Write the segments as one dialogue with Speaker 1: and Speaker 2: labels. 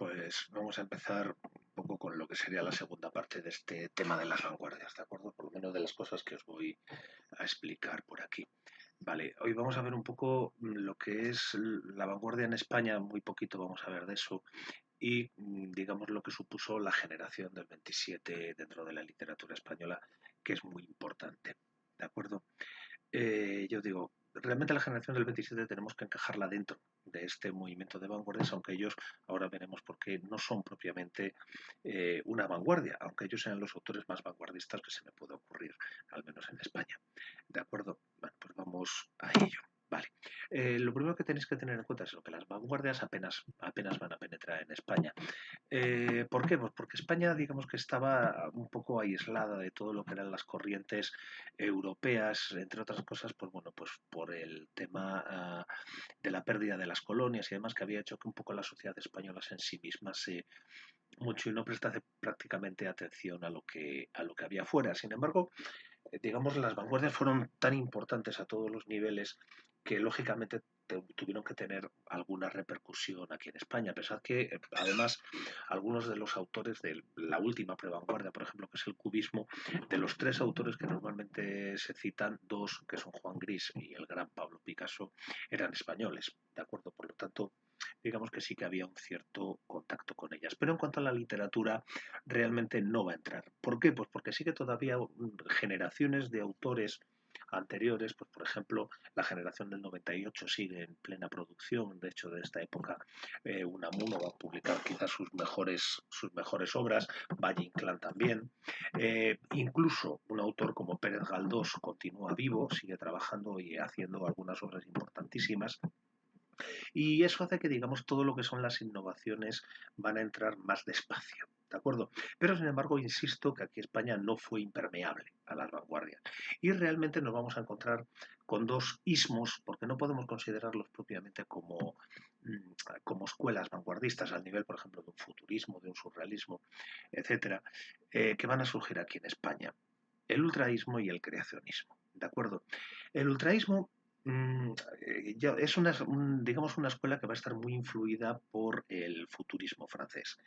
Speaker 1: Pues vamos a empezar un poco con lo que sería la segunda parte de este tema de las vanguardias, ¿de acuerdo? Por lo menos de las cosas que os voy a explicar por aquí. Vale, hoy vamos a ver un poco lo que es la vanguardia en España, muy poquito vamos a ver de eso, y digamos lo que supuso la generación del 27 dentro de la literatura española, que es muy importante, ¿de acuerdo? Yo digo, realmente la generación del 27 tenemos que encajarla dentro de este movimiento de vanguardias, aunque ellos, ahora veremos por qué, no son propiamente una vanguardia, aunque ellos sean los autores más vanguardistas que se me puede ocurrir, al menos en España. ¿De acuerdo? Bueno, pues vamos a ello. Vale. Lo primero que tenéis que tener en cuenta es lo que las vanguardias apenas van a penetrar en España. ¿Por qué? Pues porque España, digamos que estaba un poco aislada de todo lo que eran las corrientes europeas, entre otras cosas, pues bueno, pues por el tema de la pérdida de las colonias y demás, que había hecho que un poco la sociedad española se ensimismase mucho y no prestase prácticamente atención a lo que había fuera. Sin embargo, digamos, las vanguardias fueron tan importantes a todos los niveles que lógicamente tuvieron que tener alguna repercusión aquí en España, a pesar que además algunos de los autores de la última prevanguardia, por ejemplo, que es el cubismo, de los tres autores que normalmente se citan, dos, que son Juan Gris y el gran Pablo Picasso, eran españoles, ¿de acuerdo? Por lo tanto, digamos que sí que había un cierto contacto con ellas. Pero en cuanto a la literatura, realmente no va a entrar. ¿Por qué? Pues porque sí que todavía generaciones de autores anteriores, pues por ejemplo, la generación del 98 sigue en plena producción, de hecho de esta época Unamuno va a publicar quizás sus mejores obras, Valle Inclán también, incluso un autor como Pérez Galdós continúa vivo, sigue trabajando y haciendo algunas obras importantísimas, y eso hace que, digamos, todo lo que son las innovaciones van a entrar más despacio. ¿De acuerdo? Pero sin embargo, insisto que aquí España no fue impermeable a las vanguardias. Y realmente nos vamos a encontrar con dos ismos, porque no podemos considerarlos propiamente como escuelas vanguardistas al nivel, por ejemplo, de un futurismo, de un surrealismo, etcétera, que van a surgir aquí en España. El ultraísmo y el creacionismo. ¿De acuerdo? El ultraísmo es digamos una escuela que va a estar muy influida por el futurismo francés.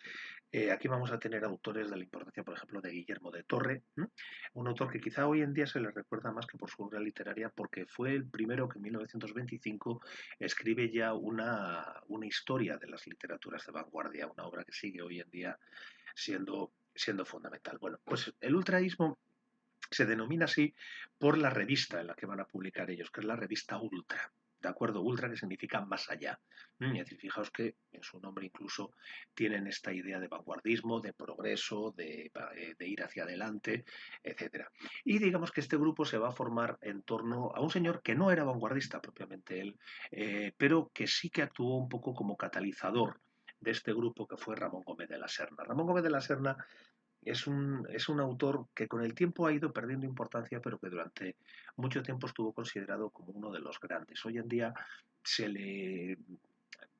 Speaker 1: Aquí vamos a tener autores de la importancia, por ejemplo, de Guillermo de Torre, ¿m? Un autor que quizá hoy en día se le recuerda más que por su obra literaria, porque fue el primero que en 1925 escribe ya una historia de las literaturas de vanguardia, una obra que sigue hoy en día siendo fundamental. Bueno, pues el ultraísmo se denomina así por la revista en la que van a publicar ellos, que es la revista Ultra. ¿De acuerdo? Ultra que significa más allá. Es decir, fijaos que en su nombre incluso tienen esta idea de vanguardismo, de progreso, de ir hacia adelante, etcétera. Y digamos que este grupo se va a formar en torno a un señor que no era vanguardista propiamente él, pero que sí que actuó un poco como catalizador de este grupo que fue Ramón Gómez de la Serna. Ramón Gómez de la Serna es un autor que con el tiempo ha ido perdiendo importancia, pero que durante mucho tiempo estuvo considerado como uno de los grandes. Hoy en día se le,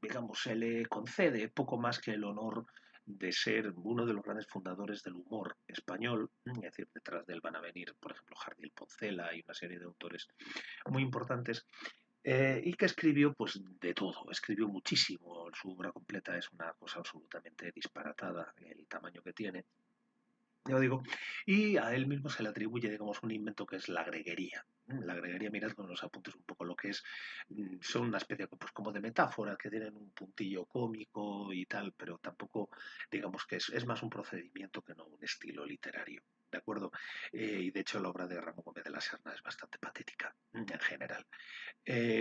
Speaker 1: digamos, se le concede poco más que el honor de ser uno de los grandes fundadores del humor español, es decir, detrás de él van a venir, por ejemplo, Jardiel Poncela y una serie de autores muy importantes, y que escribió pues de todo, escribió muchísimo, su obra completa es una cosa absolutamente disparatada, el tamaño que tiene, yo digo, y a él mismo se le atribuye, digamos, un invento que es la greguería. La greguería, mirad con los apuntes un poco lo que es, son una especie pues, como de metáforas que tienen un puntillo cómico y tal, pero tampoco, digamos que es más un procedimiento que no un estilo literario. ¿De acuerdo? Y de hecho la obra de Ramón Gómez de la Serna es bastante patética en general.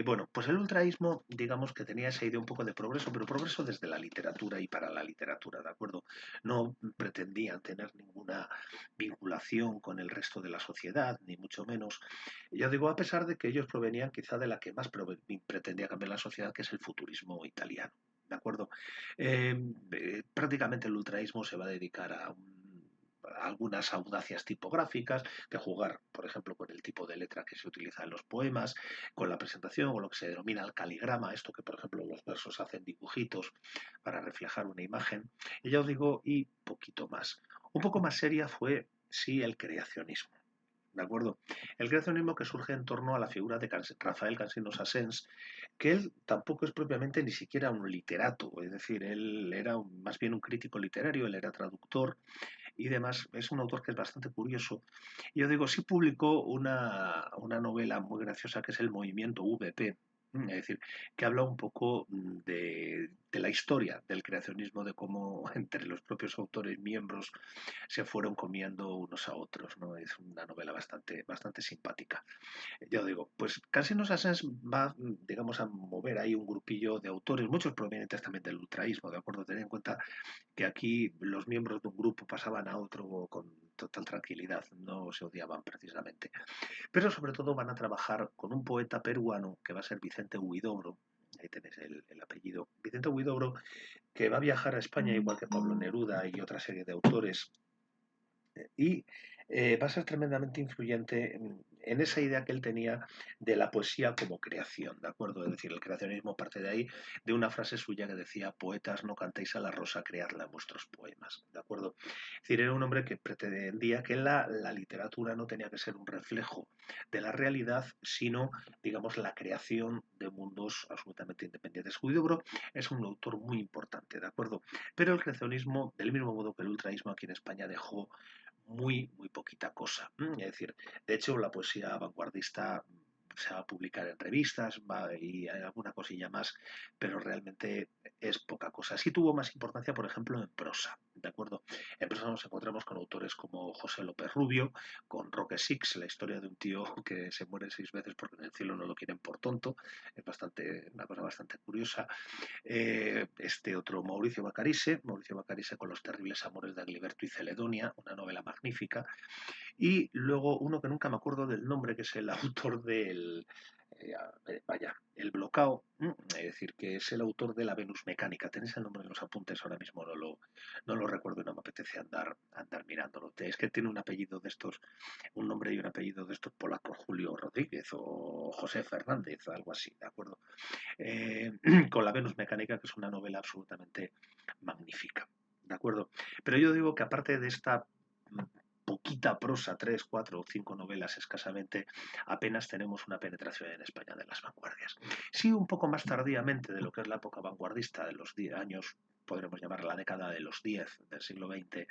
Speaker 1: Bueno, pues el ultraísmo, digamos que tenía esa idea un poco de progreso, pero progreso desde la literatura y para la literatura, ¿de acuerdo? No pretendían tener ninguna vinculación con el resto de la sociedad, ni mucho menos. Yo digo, a pesar de que ellos provenían quizá de la que más pretendía cambiar la sociedad, que es el futurismo italiano. ¿De acuerdo? Prácticamente el ultraísmo se va a dedicar a algunas audacias tipográficas, de jugar, por ejemplo, con el tipo de letra que se utiliza en los poemas, con la presentación o lo que se denomina el caligrama, esto que por ejemplo los versos hacen dibujitos para reflejar una imagen, y ya os digo, y poquito más. Un poco más seria fue, sí, el creacionismo. ¿de acuerdo? El creacionismo que surge en torno a la figura de Rafael Cansino Sassens, que él tampoco es propiamente ni siquiera un literato, es decir, él era más bien un crítico literario, él era traductor y demás. Es un autor que es bastante curioso. Y yo digo, sí publicó una novela muy graciosa que es El Movimiento VP, es decir, que habla un poco de la historia del creacionismo, de cómo entre los propios autores miembros se fueron comiendo unos a otros, ¿no? Es una novela bastante simpática. Yo digo, pues Cassius Assange va, digamos, a mover ahí un grupillo de autores, muchos provenientes también del ultraísmo, ¿de acuerdo? Tener en cuenta que aquí los miembros de un grupo pasaban a otro con total tranquilidad, no se odiaban precisamente. Pero sobre todo van a trabajar con un poeta peruano que va a ser Vicente Huidobro, ahí tenéis el apellido, Vicente Huidobro, que va a viajar a España igual que Pablo Neruda y otra serie de autores y va a ser tremendamente influyente en esa idea que él tenía de la poesía como creación, ¿de acuerdo? Es decir, el creacionismo parte de ahí, de una frase suya que decía, poetas, no cantéis a la rosa, creadla en vuestros poemas, ¿de acuerdo? Es decir, era un hombre que pretendía que la literatura no tenía que ser un reflejo de la realidad, sino, digamos, la creación de mundos absolutamente independientes. Huidobro es un autor muy importante, ¿de acuerdo? Pero el creacionismo, del mismo modo que el ultraísmo aquí en España, dejó muy poquita cosa. Es decir, de hecho, la poesía vanguardista se va a publicar en revistas y hay alguna cosilla más, pero realmente es poca cosa. Sí tuvo más importancia, por ejemplo, en prosa, ¿de acuerdo? En prosa nos encontramos con autores como José López Rubio, con Roque Six, la historia de un tío que se muere 6 veces porque en el cielo no lo quieren por tonto, es una cosa bastante curiosa. Este otro, Mauricio Bacarice con Los terribles amores de Agliberto y Celedonia, una novela magnífica, y luego uno que nunca me acuerdo del nombre, que es el autor del, vaya, el Blocao, es decir, que es el autor de La Venus Mecánica. Tenéis el nombre en los apuntes, ahora mismo no lo recuerdo y no me apetece andar mirándolo. Es que tiene un apellido de estos, un nombre y un apellido de estos polacos, Julio Rodríguez o José Fernández, algo así, ¿de acuerdo? eh, con La Venus Mecánica, que es una novela absolutamente magnífica. ¿De acuerdo? Pero yo digo que aparte de esta poquita prosa, 3, 4 o 5 novelas escasamente, apenas tenemos una penetración en España de las vanguardias. Sí, un poco más tardíamente de lo que es la época vanguardista de los años, podremos llamar la década de los 10 del siglo XX,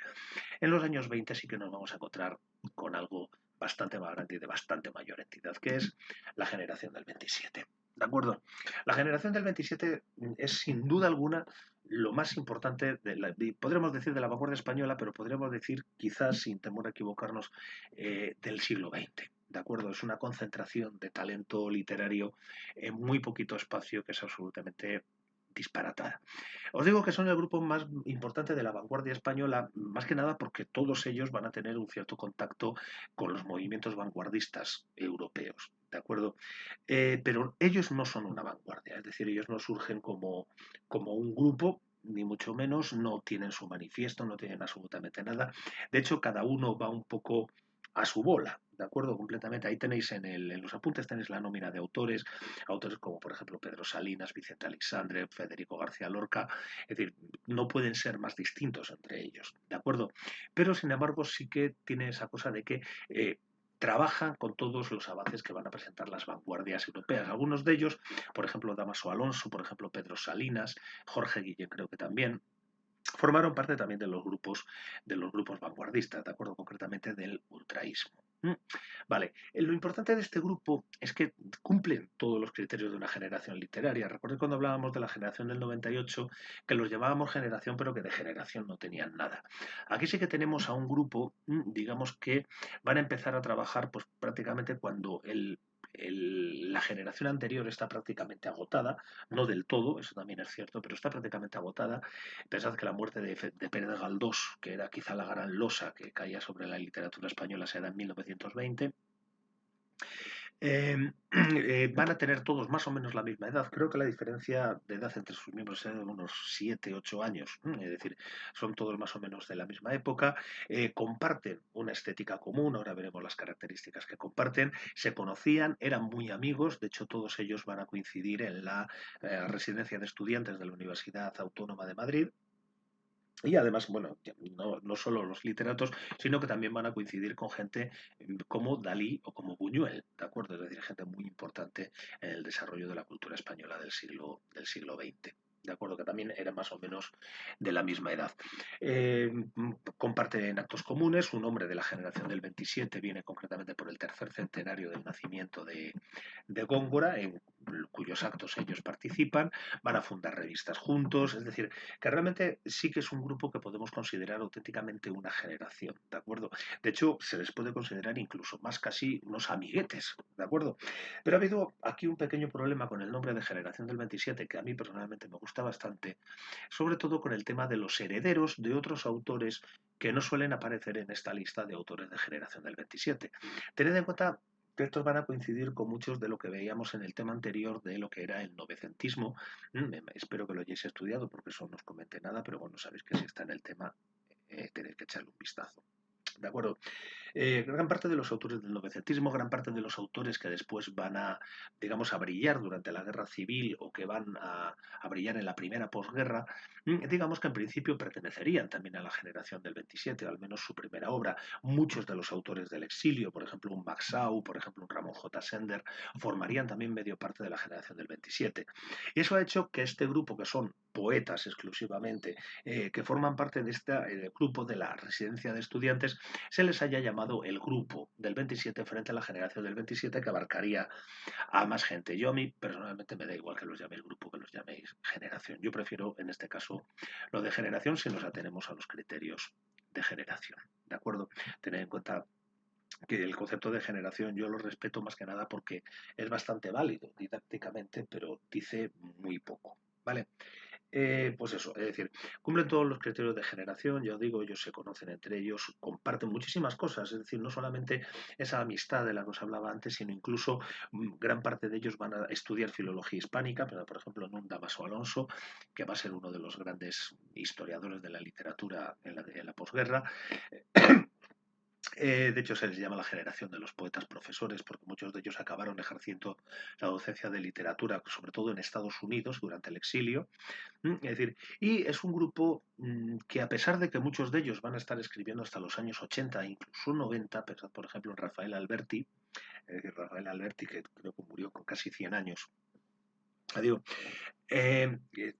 Speaker 1: en los años 20 sí que nos vamos a encontrar con algo bastante más grande y de bastante mayor entidad, que es la generación del 27. ¿De acuerdo? La generación del 27 es sin duda alguna lo más importante, podremos decir de la vanguardia española, pero podríamos decir, quizás sin temor a equivocarnos, del siglo XX. ¿De acuerdo? Es una concentración de talento literario en muy poquito espacio que es absolutamente disparatada. Os digo que son el grupo más importante de la vanguardia española, más que nada porque todos ellos van a tener un cierto contacto con los movimientos vanguardistas europeos, ¿de acuerdo? Pero ellos no son una vanguardia, es decir, ellos no surgen como un grupo, ni mucho menos, no tienen su manifiesto, no tienen absolutamente nada. De hecho, cada uno va un poco a su bola, ¿de acuerdo? Completamente. Ahí tenéis en los apuntes tenéis la nómina de autores como por ejemplo Pedro Salinas, Vicente Alexandre, Federico García Lorca, es decir, no pueden ser más distintos entre ellos, ¿de acuerdo? Pero sin embargo sí que tiene esa cosa de que trabajan con todos los avances que van a presentar las vanguardias europeas. Algunos de ellos, por ejemplo, Damaso Alonso, por ejemplo, Pedro Salinas, Jorge Guillén creo que también, formaron parte también de los grupos vanguardistas, de acuerdo concretamente del ultraísmo. Vale, lo importante de este grupo es que cumplen todos los criterios de una generación literaria. Recuerdo cuando hablábamos de la generación del 98 que los llamábamos generación, pero que de generación no tenían nada. Aquí sí que tenemos a un grupo, digamos, que van a empezar a trabajar pues prácticamente cuando la generación anterior está prácticamente agotada, no del todo, eso también es cierto, pero está prácticamente agotada. Pensad que la muerte de Pérez Galdós, que era quizá la gran losa que caía sobre la literatura española, se da en 1920. Van a tener todos más o menos la misma edad. Creo que la diferencia de edad entre sus miembros es de unos 7, 8 años. Es decir, son todos más o menos de la misma época. Comparten una estética común. Ahora veremos las características que comparten. Se conocían, eran muy amigos. De hecho, todos ellos van a coincidir en la residencia de estudiantes de la Universidad Autónoma de Madrid. Y además, bueno, no solo los literatos, sino que también van a coincidir con gente como Dalí o como Buñuel, ¿de acuerdo? Es decir, gente muy importante en el desarrollo de la cultura española del siglo XX. De acuerdo, que también era más o menos de la misma edad. Comparten actos comunes. Un hombre de la generación del 27 viene concretamente por el tercer centenario del nacimiento de Góngora, en cuyos actos ellos participan. Van a fundar revistas juntos. Es decir, que realmente sí que es un grupo que podemos considerar auténticamente una generación, ¿de acuerdo? De hecho, se les puede considerar incluso más casi unos amiguetes, ¿de acuerdo? Pero ha habido aquí un pequeño problema con el nombre de Generación del 27, que a mí personalmente me gusta bastante, sobre todo con el tema de los herederos de otros autores que no suelen aparecer en esta lista de autores de Generación del 27. Tened en cuenta que estos van a coincidir con muchos de lo que veíamos en el tema anterior de lo que era el novecentismo. Espero que lo hayáis estudiado porque eso no os comenté nada, pero bueno, sabéis que si está en el tema tenéis que echarle un vistazo. ¿De acuerdo? Gran parte de los autores del novecentismo, gran parte de los autores que después van a, digamos, a brillar durante la guerra civil o que van a brillar en la primera posguerra, digamos que en principio pertenecerían también a la generación del 27, al menos su primera obra. Muchos de los autores del exilio, por ejemplo, un Max Sau, por ejemplo, un Ramón J. Sender, formarían también medio parte de la generación del 27. Y eso ha hecho que este grupo, que son poetas exclusivamente, que forman parte de este grupo de la residencia de estudiantes, se les haya llamado el grupo del 27 frente a la generación del 27 que abarcaría a más gente. Yo a mí personalmente me da igual que los llaméis grupo, que los llaméis generación. Yo prefiero en este caso lo de generación si nos atenemos a los criterios de generación. ¿De acuerdo? Tened en cuenta que el concepto de generación yo lo respeto más que nada porque es bastante válido didácticamente, pero dice muy poco. ¿Vale? Pues eso, es decir, cumplen todos los criterios de generación, ya os digo, ellos se conocen entre ellos, comparten muchísimas cosas, es decir, no solamente esa amistad de la que os hablaba antes, sino incluso gran parte de ellos van a estudiar filología hispánica, pero por ejemplo en un Damaso Alonso, que va a ser uno de los grandes historiadores de la literatura en la posguerra. De hecho, se les llama la generación de los poetas profesores, porque muchos de ellos acabaron ejerciendo la docencia de literatura, sobre todo en Estados Unidos, durante el exilio. Es decir, y es un grupo que a pesar de que muchos de ellos van a estar escribiendo hasta los años 80, incluso 90, pensad por ejemplo en Rafael Alberti, que creo que murió con casi 100 años. Digo,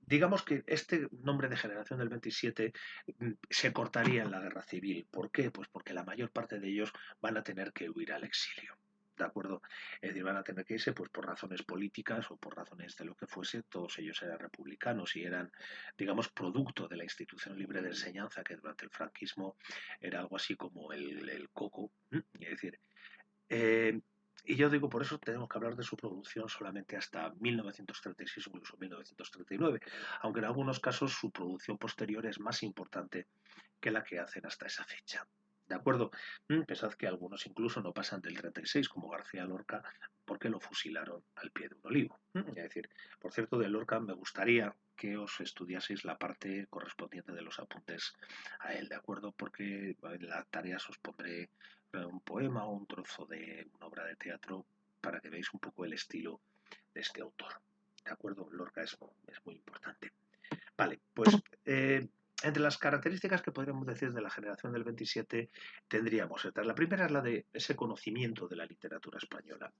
Speaker 1: digamos que este nombre de generación del 27 se cortaría en la guerra civil. ¿Por qué? Pues porque la mayor parte de ellos van a tener que huir al exilio. ¿De acuerdo? Es decir, van a tener que irse pues, por razones políticas o por razones de lo que fuese. Todos ellos eran republicanos y eran, digamos, producto de la institución libre de enseñanza que durante el franquismo era algo así como el coco. Es decir, eh, y yo digo, por eso tenemos que hablar de su producción solamente hasta 1936 o incluso 1939, aunque en algunos casos su producción posterior es más importante que la que hacen hasta esa fecha. ¿De acuerdo? Pensad que algunos incluso no pasan del 36, como García Lorca, porque lo fusilaron al pie de un olivo. Es decir, por cierto, de Lorca me gustaría que os estudiaseis la parte correspondiente de los apuntes a él, ¿de acuerdo? Porque en las tareas os pondré un poema o un trozo de una obra de teatro para que veáis un poco el estilo de este autor. ¿De acuerdo? Lorca es muy importante. Vale, pues entre las características que podríamos decir de la generación del 27 tendríamos estas. La primera es la de ese conocimiento de la literatura española.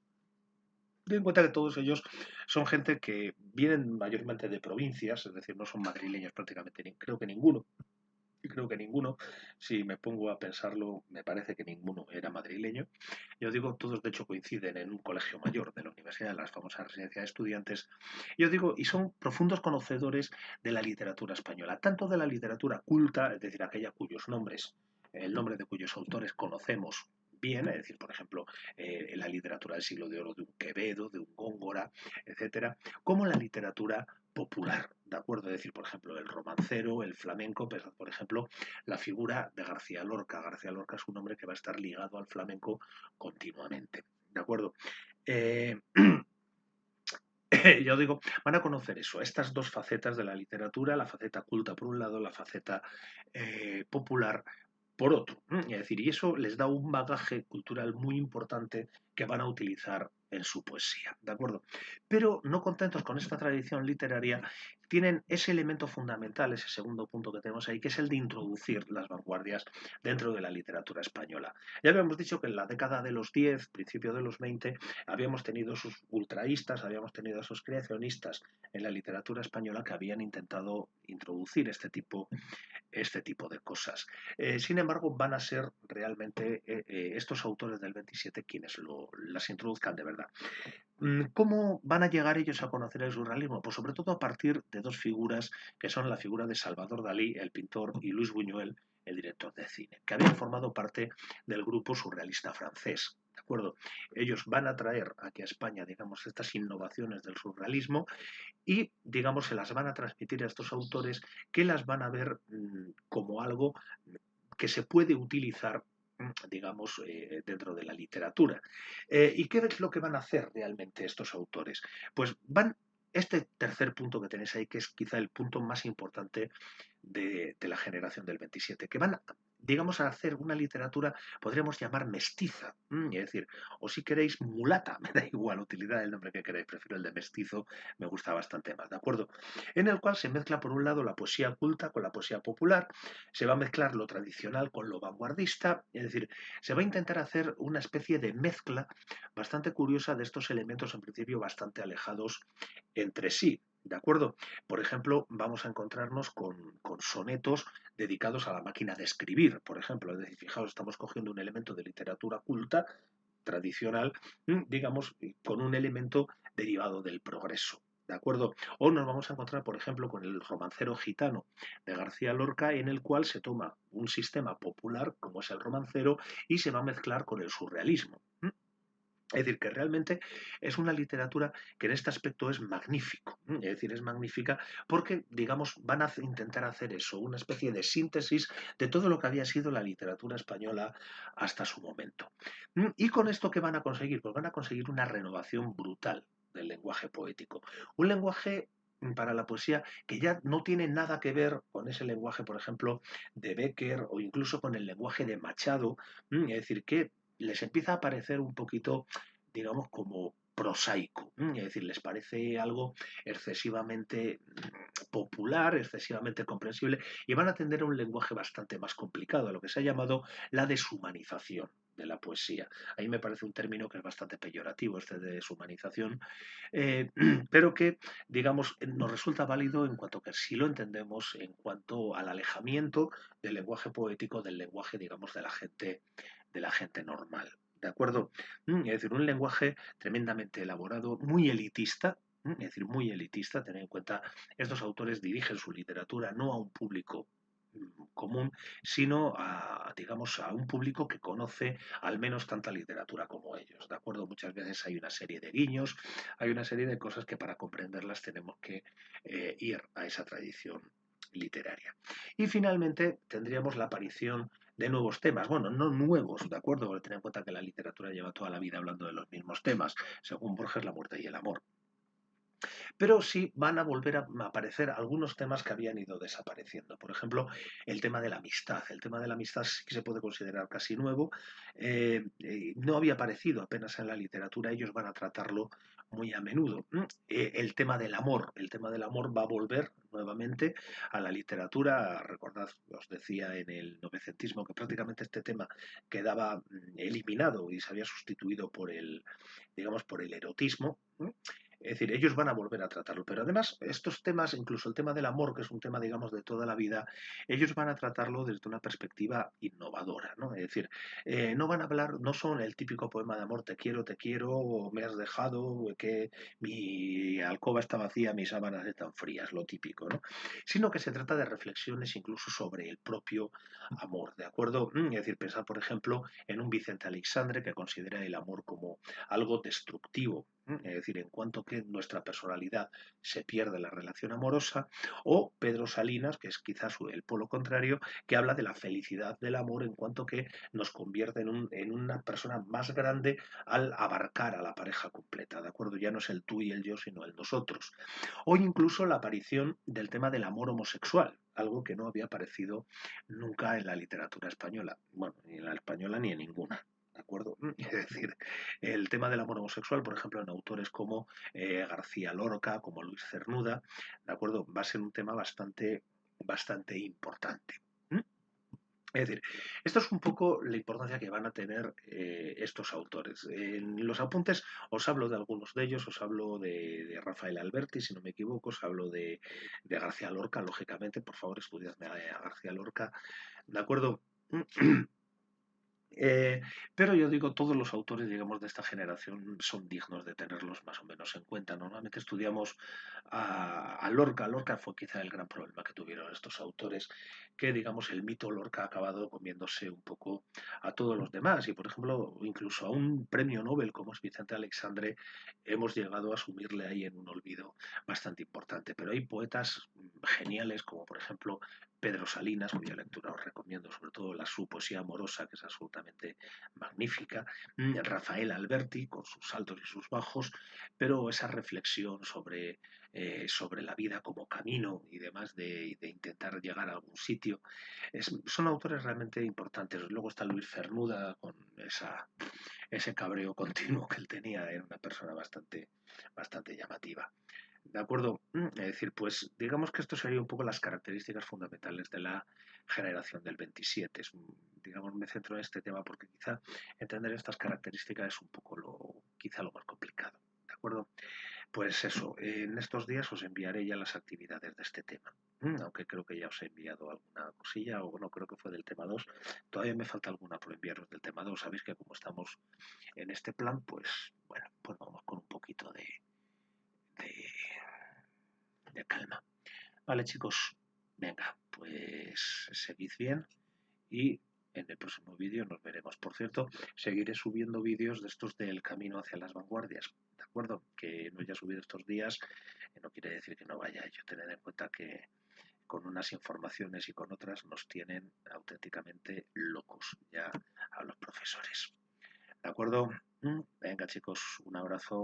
Speaker 1: Ten en cuenta que todos ellos son gente que vienen mayormente de provincias, es decir, no son madrileños prácticamente, creo que ninguno. Y creo que ninguno, si me pongo a pensarlo, me parece que ninguno era madrileño. Yo digo, todos de hecho coinciden en un colegio mayor de la universidad, de las famosas residencias de estudiantes. Yo digo, y son profundos conocedores de la literatura española, tanto de la literatura culta, es decir, aquella cuyos nombres, el nombre de cuyos autores conocemos bien, es decir, por ejemplo, en la literatura del siglo de oro de un Quevedo, de un Góngora, etcétera, como la literatura popular, ¿de acuerdo? Es decir, por ejemplo, el romancero, el flamenco, por ejemplo, la figura de García Lorca. García Lorca es un hombre que va a estar ligado al flamenco continuamente, ¿de acuerdo? Eh, yo digo, van a conocer eso, estas dos facetas de la literatura, la faceta culta por un lado, la faceta popular por otro. Es decir, y eso les da un bagaje cultural muy importante que van a utilizar en su poesía, ¿de acuerdo? Pero no contentos con esta tradición literaria, tienen ese elemento fundamental, ese segundo punto que tenemos ahí, que es el de introducir las vanguardias dentro de la literatura española. Ya habíamos dicho que en la década de los 10, principio de los 20, habíamos tenido sus ultraístas, habíamos tenido a sus creacionistas en la literatura española que habían intentado introducir este tipo de cosas. Sin embargo, van a ser realmente estos autores del 27 quienes las introduzcan de verdad. ¿Cómo van a llegar ellos a conocer el surrealismo? Pues sobre todo a partir de dos figuras, que son la figura de Salvador Dalí, el pintor, y Luis Buñuel, el director de cine, que habían formado parte del grupo surrealista francés. ¿De acuerdo? Ellos van a traer aquí a España, digamos, estas innovaciones del surrealismo y, digamos, se las van a transmitir a estos autores que las van a ver como algo que se puede utilizar digamos, dentro de la literatura. ¿Y qué es lo que van a hacer realmente estos autores? Pues este tercer punto que tenéis ahí, que es quizá el punto más importante de la generación del 27, que van, digamos, a hacer una literatura, podríamos llamar mestiza, es decir, o si queréis mulata, me da igual, utilizad el nombre que queráis, prefiero el de mestizo, me gusta bastante más, ¿de acuerdo? En el cual se mezcla por un lado la poesía culta con la poesía popular, se va a mezclar lo tradicional con lo vanguardista, es decir, se va a intentar hacer una especie de mezcla bastante curiosa de estos elementos en principio bastante alejados entre sí. ¿De acuerdo? Por ejemplo, vamos a encontrarnos con sonetos dedicados a la máquina de escribir, por ejemplo. Es decir, fijaos, estamos cogiendo un elemento de literatura culta, tradicional, digamos, con un elemento derivado del progreso. ¿De acuerdo? O nos vamos a encontrar, por ejemplo, con el romancero gitano de García Lorca, en el cual se toma un sistema popular, como es el romancero, y se va a mezclar con el surrealismo. Es decir, que realmente es una literatura que en este aspecto es magnífico. Es decir, es magnífica porque, digamos, van a intentar hacer eso, una especie de síntesis de todo lo que había sido la literatura española hasta su momento. ¿Y con esto qué van a conseguir? Pues van a conseguir una renovación brutal del lenguaje poético. Un lenguaje para la poesía que ya no tiene nada que ver con ese lenguaje, por ejemplo, de Bécquer o incluso con el lenguaje de Machado. Es decir, que les empieza a parecer un poquito, digamos, como prosaico, es decir, les parece algo excesivamente popular, excesivamente comprensible, y van a tender a un lenguaje bastante más complicado, a lo que se ha llamado la deshumanización de la poesía. Ahí me parece un término que es bastante peyorativo, este de deshumanización, eh, pero que, digamos, nos resulta válido en cuanto que si lo entendemos en cuanto al alejamiento del lenguaje poético, del lenguaje, digamos, de la gente normal. ¿De acuerdo? Es decir, un lenguaje tremendamente elaborado, muy elitista, es decir, muy elitista, tener en cuenta, estos autores dirigen su literatura no a un público común, sino a, digamos, a un público que conoce al menos tanta literatura como ellos, ¿de acuerdo? Muchas veces hay una serie de guiños, hay una serie de cosas que para comprenderlas tenemos que ir a esa tradición literaria. Y finalmente tendríamos la aparición de nuevos temas. Bueno, no nuevos, ¿de acuerdo? Porque ten en cuenta que la literatura lleva toda la vida hablando de los mismos temas, según Borges, la muerte y el amor. Pero sí van a volver a aparecer algunos temas que habían ido desapareciendo. Por ejemplo, el tema de la amistad. El tema de la amistad sí que se puede considerar casi nuevo. No había aparecido apenas en la literatura, ellos van a tratarlo muy a menudo. El tema del amor. El tema del amor va a volver nuevamente a la literatura. Recordad, os decía en el novecentismo que prácticamente este tema quedaba eliminado y se había sustituido por digamos, por el erotismo. Es decir, ellos van a volver a tratarlo, pero además estos temas, incluso el tema del amor, que es un tema, digamos, de toda la vida, ellos van a tratarlo desde una perspectiva innovadora, ¿no? Es decir, no van a hablar, no son el típico poema de amor, te quiero, o me has dejado, que mi alcoba está vacía, mis sábanas están frías, lo típico, ¿no? Sino que se trata de reflexiones incluso sobre el propio amor, ¿de acuerdo? Es decir, pensar, por ejemplo, en un Vicente Aleixandre que considera el amor como algo destructivo, es decir, en cuanto que nuestra personalidad se pierde en la relación amorosa, o Pedro Salinas, que es quizás el polo contrario, que habla de la felicidad del amor en cuanto que nos convierte en una persona más grande al abarcar a la pareja completa, ¿de acuerdo? Ya no es el tú y el yo, sino el nosotros. O incluso la aparición del tema del amor homosexual, algo que no había aparecido nunca en la literatura española, bueno, ni en la española ni en ninguna. ¿de acuerdo? Es decir, el tema del amor homosexual, por ejemplo, en autores como García Lorca, como Luis Cernuda, ¿de acuerdo? Va a ser un tema bastante importante. ¿Mm? Es decir, esto es un poco la importancia que van a tener estos autores. En los apuntes os hablo de algunos de ellos, os hablo de Rafael Alberti, si no me equivoco, os hablo de García Lorca, lógicamente, por favor, estudiadme a García Lorca, ¿de acuerdo? Eh, pero yo digo, todos los autores, digamos, de esta generación son dignos de tenerlos más o menos en cuenta. Normalmente estudiamos a Lorca. Lorca fue quizá el gran problema que tuvieron estos autores, que, digamos, el mito Lorca ha acabado comiéndose un poco a todos los demás. Y, por ejemplo, incluso a un premio Nobel como es Vicente Alexandre, hemos llegado a asumirle ahí en un olvido bastante importante. Pero hay poetas geniales, como por ejemplo Pedro Salinas, cuya lectura os recomiendo, sobre todo su poesía amorosa, que es absolutamente magnífica, Rafael Alberti, con sus altos y sus bajos, pero esa reflexión sobre la vida como camino y demás, de intentar llegar a algún sitio, son autores realmente importantes. Luego está Luis Cernuda, con ese cabreo continuo que él tenía, era una persona bastante llamativa. ¿De acuerdo? Es decir, pues digamos que esto sería un poco las características fundamentales de la generación del 27. Digamos, me centro en este tema porque quizá entender estas características es un poco quizá lo más complicado. ¿De acuerdo? Pues eso, en estos días os enviaré ya las actividades de este tema. Aunque creo que ya os he enviado alguna cosilla, o bueno, creo que fue del tema 2. Todavía me falta alguna por enviaros del tema 2. Sabéis que como estamos en este plan, pues bueno, pues vamos con un poquito de, de calma. Vale, chicos, venga, pues seguid bien y en el próximo vídeo nos veremos. Por cierto, seguiré subiendo vídeos de estos del camino hacia las vanguardias, ¿de acuerdo? Que no haya subido estos días no quiere decir que no vaya a ello. Tened en cuenta que con unas informaciones y con otras nos tienen auténticamente locos ya a los profesores. ¿De acuerdo? Venga, chicos, un abrazo.